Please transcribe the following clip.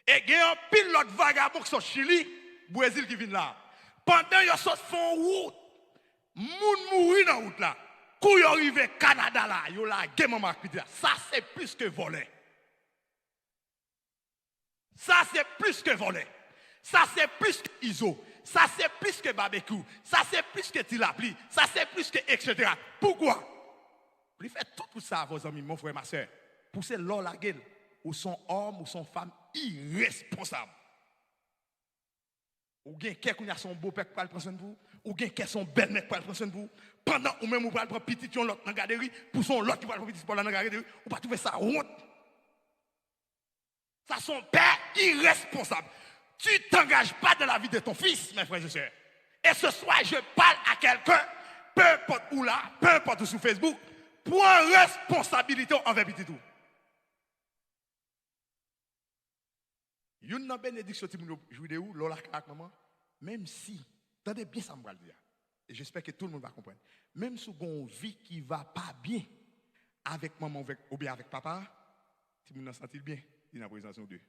Et il y a un pilote vagabond qui sont Chili, Brésil qui vient là. Pendant qu'ils sont font route, moun mouri dans la route là. Quand ils arrivent au Canada là, ils ont la game marquée. Ça c'est plus que voler. Ça c'est plus que voler. Ça c'est plus que ISO. Ça c'est plus que barbecue. Ça c'est plus que tilapli. Ça c'est plus que etc. Pourquoi? Vous faites tout ça à vos amis, mon frère, ma soeur. Poussez l'or la gueule. Ou son homme ou son femme irresponsable. Ou bien quelqu'un a son beau-père qui prend soin de vous. Ou bien quelqu'un son belle-mère qui prend soin de vous. Pendant ou même vous prenez un petit l'autre dans la garderie. Pour son l'autre qui prend un petit dans la garderie. Ou pas trouver ça honte. Ça son père irresponsable. Tu ne t'engages pas dans la vie de ton fils, mes frères et sœurs. Et ce soir, je parle à quelqu'un, peu importe où là, peu importe où sur Facebook, prends responsabilité envers petit tout. Une bénédiction qui nous joue de où, l'ola maman, même si, attendez bien ça me va le dire, et j'espère que tout le monde va comprendre, même si vous avez une vie qui ne va pas bien avec maman ou bien avec papa, si vous vous sentez bien, il y a une présence de Dieu.